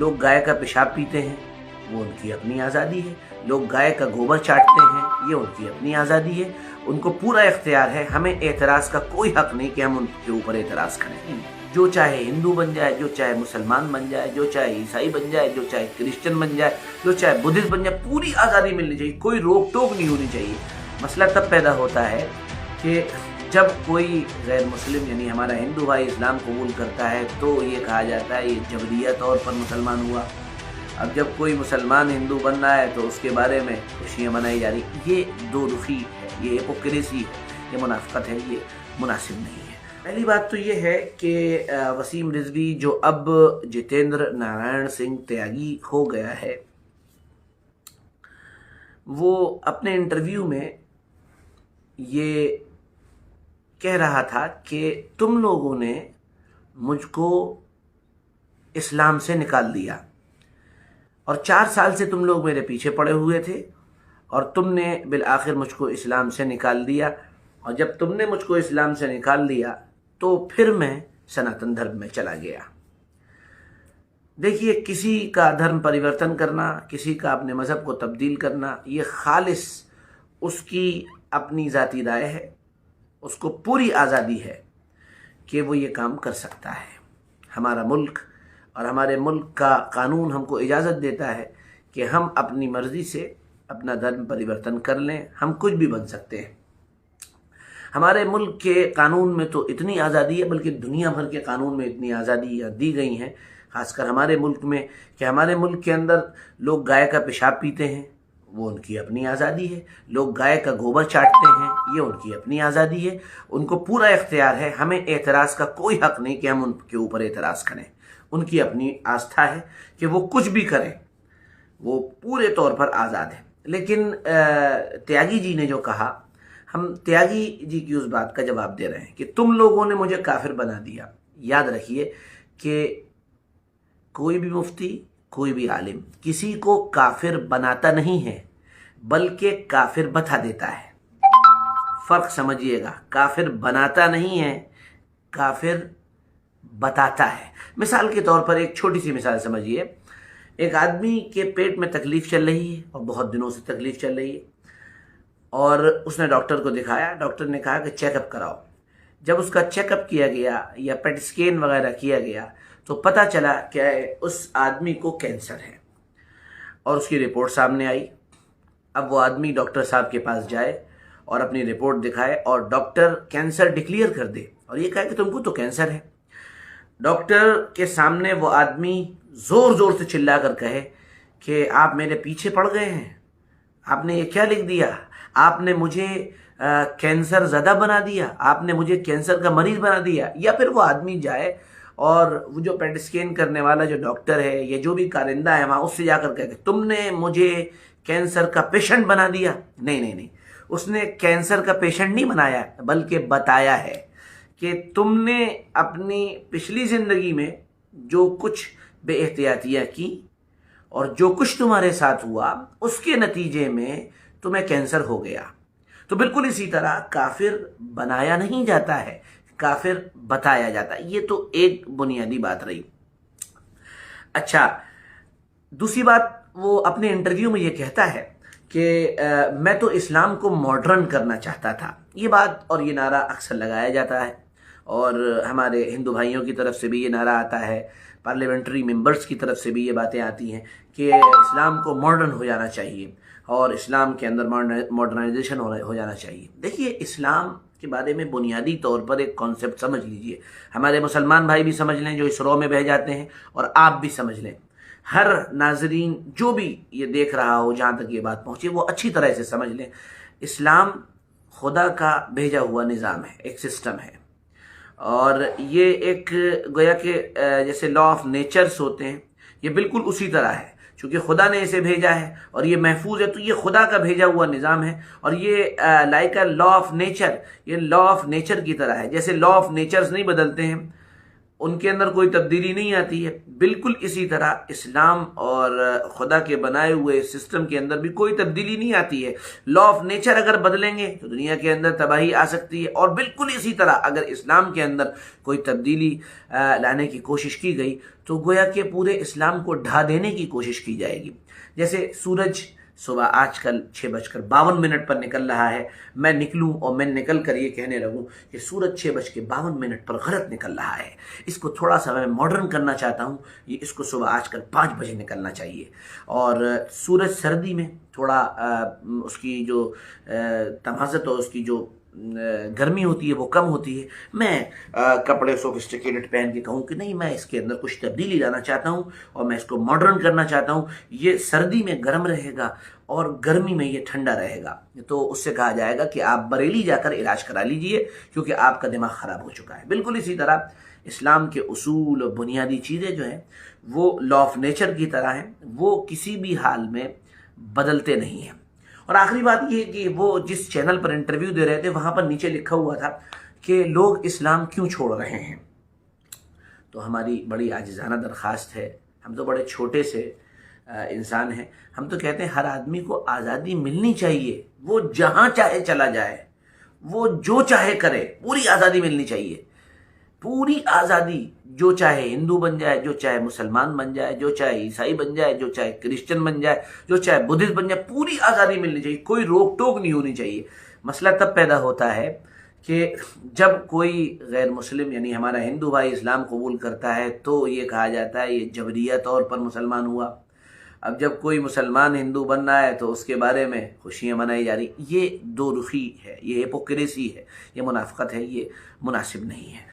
लोग गाय का पेशाब पीते हैं, वो उनकी अपनी आज़ादी है। लोग गाय का गोबर चाटते हैं, ये उनकी अपनी आज़ादी है। उनको पूरा इख्तियार है, हमें एतराज़ का कोई हक नहीं कि हम उनके ऊपर एतराज़ करें। जो चाहे हिंदू बन जाए, जो चाहे मुसलमान बन जाए, जो चाहे ईसाई बन जाए, जो चाहे क्रिश्चियन बन जाए, जो चाहे बुद्धिस्ट बन जाए, पूरी आज़ादी मिलनी चाहिए, कोई रोक टोक नहीं होनी चाहिए। मसला तब पैदा होता है कि जब कोई गैर मुस्लिम यानी हमारा हिंदू भाई इस्लाम कबूल करता है तो ये कहा जाता है ये जबरिया तौर पर मुसलमान हुआ। अब जब कोई मुसलमान हिंदू बन रहा है तो उसके बारे में खुशियाँ मनाई जा रही, ये दो रुखी है, ये हिपोक्रेसी है, ये मुनाफिकत है, ये मुनासिब नहीं है। पहली बात तो ये है कि वसीम रिजवी जो अब जितेंद्र नारायण सिंह त्यागी हो गया है, वो अपने इंटरव्यू में ये कह रहा था कि तुम लोगों ने मुझको इस्लाम से निकाल दिया और 4 साल से तुम लोग मेरे पीछे पड़े हुए थे और तुमने बिल आखिर मुझको इस्लाम से निकाल दिया। और जब तुमने मुझको इस्लाम से निकाल दिया तो फिर मैं सनातन धर्म में चला गया। देखिए, किसी का धर्म परिवर्तन करना, किसी का अपने मज़हब को तब्दील करना, ये खालिस उसकी अपनी ज़ाती राय है। उसको पूरी आज़ादी है कि वो ये काम कर सकता है। हमारा मुल्क और हमारे मुल्क का कानून हमको इजाज़त देता है कि हम अपनी मर्ज़ी से अपना धर्म परिवर्तन कर लें, हम कुछ भी बन सकते हैं। हमारे मुल्क के कानून में तो इतनी आज़ादी है, बल्कि दुनिया भर के कानून में इतनी आज़ादियाँ दी गई हैं, ख़ासकर हमारे मुल्क में, कि हमारे मुल्क के अंदर लोग गाय का पेशाब पीते हैं, वो उनकी अपनी आज़ादी है। लोग गाय का गोबर चाटते हैं, ये उनकी अपनी आज़ादी है। उनको पूरा इख्तियार है, हमें एतराज़ का कोई हक नहीं कि हम उनके ऊपर एतराज़ करें। उनकी अपनी आस्था है कि वो कुछ भी करें, वो पूरे तौर पर आज़ाद है। लेकिन त्यागी जी ने जो कहा, हम त्यागी जी की उस बात का जवाब दे रहे हैं कि तुम लोगों ने मुझे काफिर बना दिया। याद रखिए कि कोई भी मुफ्ती, कोई भी आलिम किसी को काफिर बनाता नहीं है, बल्कि काफिर बता देता है। फ़र्क समझिएगा, काफिर बनाता नहीं है, काफिर बताता है। मिसाल के तौर पर एक छोटी सी मिसाल समझिए। एक आदमी के पेट में तकलीफ़ चल रही है और बहुत दिनों से तकलीफ़ चल रही है और उसने डॉक्टर को दिखाया। डॉक्टर ने कहा कि चेकअप कराओ। जब उसका चेकअप किया गया या पेट स्कैन वगैरह किया गया तो पता चला कि उस आदमी को कैंसर है और उसकी रिपोर्ट सामने आई। अब वो आदमी डॉक्टर साहब के पास जाए और अपनी रिपोर्ट दिखाए और डॉक्टर कैंसर डिक्लेयर कर दे और ये कहे कि तुमको तो कैंसर है। डॉक्टर के सामने वो आदमी ज़ोर ज़ोर से चिल्ला कर कहे कि आप मेरे पीछे पड़ गए हैं, आपने ये क्या लिख दिया, आपने मुझे कैंसर ज़दा बना दिया, आपने मुझे कैंसर का मरीज़ बना दिया। या फिर वो आदमी जाए और वो जो पेट स्कैन करने वाला जो डॉक्टर है या जो भी कारिंदा है वहाँ, उससे जाकर कहे तुमने मुझे कैंसर का पेशेंट बना दिया। नहीं नहीं नहीं, उसने कैंसर का पेशेंट नहीं बनाया, बल्कि बताया है कि तुमने अपनी पिछली ज़िंदगी में जो कुछ बेएहतियातियाँ की और जो कुछ तुम्हारे साथ हुआ उसके नतीजे में तुम्हें कैंसर हो गया। तो बिल्कुल इसी तरह काफिर बनाया नहीं जाता है, काफिर बताया जाता है। ये तो एक बुनियादी बात रही। अच्छा, दूसरी बात, वो अपने इंटरव्यू में ये कहता है कि मैं तो इस्लाम को मॉडर्न करना चाहता था। ये बात और ये नारा अक्सर लगाया जाता है और हमारे हिंदू भाइयों की तरफ से भी ये नारा आता है, पार्लियामेंट्री मेंबर्स की तरफ से भी ये बातें आती हैं कि इस्लाम को मॉडर्न हो जाना चाहिए और इस्लाम के अंदर मॉडर्नाइजेशन हो जाना चाहिए। देखिए, इस्लाम के बारे में बुनियादी तौर पर एक कॉन्सेप्ट समझ लीजिए, हमारे मुसलमान भाई भी समझ लें जो इस रॉ में बह जाते हैं, और आप भी समझ लें। हर नाजरीन जो भी ये देख रहा हो, जहाँ तक ये बात पहुँचे, वो अच्छी तरह से समझ लें। इस्लाम खुदा का भेजा हुआ निज़ाम है, एक सिस्टम है, और ये एक गोया के जैसे लॉ ऑफ नेचर्स होते हैं, ये बिल्कुल उसी तरह है। क्योंकि खुदा ने इसे भेजा है और ये महफूज है, तो ये खुदा का भेजा हुआ निज़ाम है। और ये like a law of nature, ये लॉ ऑफ नेचर की तरह है। जैसे लॉ ऑफ नेचर्स नहीं बदलते हैं, उनके अंदर कोई तब्दीली नहीं आती है। बिल्कुल इसी तरह इस्लाम और खुदा के बनाए हुए सिस्टम के अंदर भी कोई तब्दीली नहीं आती है। लॉ ऑफ नेचर अगर बदलेंगे तो दुनिया के अंदर तबाही आ सकती है, और बिल्कुल इसी तरह अगर इस्लाम के अंदर कोई तब्दीली लाने की कोशिश की गई तो गोया के पूरे इस्लाम को ढा देने की कोशिश की जाएगी। जैसे सूरज सुबह आजकल 6:52 पर निकल रहा है, मैं निकलूं और मैं निकल कर ये कहने लगूं कि सूरज 6:52 पर गलत निकल रहा है, इसको थोड़ा सा मैं मॉडर्न करना चाहता हूं, ये इसको सुबह आजकल 5 बजे निकलना चाहिए। और सूरज सर्दी में थोड़ा उसकी जो तमाज़त और उसकी जो गर्मी होती है वो कम होती है, मैं कपड़े सोफिस्टिकेटेड पहन के कहूँ कि नहीं, मैं इसके अंदर कुछ तब्दीली लाना चाहता हूँ और मैं इसको मॉडर्न करना चाहता हूँ, ये सर्दी में गर्म रहेगा और गर्मी में ये ठंडा रहेगा, तो उससे कहा जाएगा कि आप बरेली जाकर इलाज करा लीजिए क्योंकि आपका दिमाग ख़राब हो चुका है। बिल्कुल इसी तरह इस्लाम के उसूल और बुनियादी चीज़ें जो हैं वो लॉ ऑफ नेचर की तरह हैं, वो किसी भी हाल में बदलते नहीं हैं। और आखिरी बात ये कि वो जिस चैनल पर इंटरव्यू दे रहे थे वहाँ पर नीचे लिखा हुआ था कि लोग इस्लाम क्यों छोड़ रहे हैं। तो हमारी बड़ी आजिज़ाना दरख्वास्त है, हम तो बड़े छोटे से इंसान हैं, हम तो कहते हैं हर आदमी को आज़ादी मिलनी चाहिए, वो जहाँ चाहे चला जाए, वो जो चाहे करे, पूरी आज़ादी मिलनी चाहिए, पूरी आज़ादी। जो चाहे हिंदू बन जाए, जो चाहे मुसलमान बन जाए, जो चाहे ईसाई बन जाए, जो चाहे क्रिश्चियन बन जाए, जो चाहे बुद्धिस्ट बन जाए, पूरी आज़ादी मिलनी चाहिए, कोई रोक टोक नहीं होनी चाहिए। मसला तब पैदा होता है कि जब कोई गैर मुस्लिम यानी हमारा हिंदू भाई इस्लाम कबूल करता है तो ये कहा जाता है ये जबरिया तौर पर मुसलमान हुआ। अब जब कोई मुसलमान हिंदू बन रहा है तो उसके बारे में खुशियाँ मनाई जा रही। ये दो रुखी है, ये हिपोक्रेसी है, ये मुनाफिकत है, ये मुनासिब नहीं है।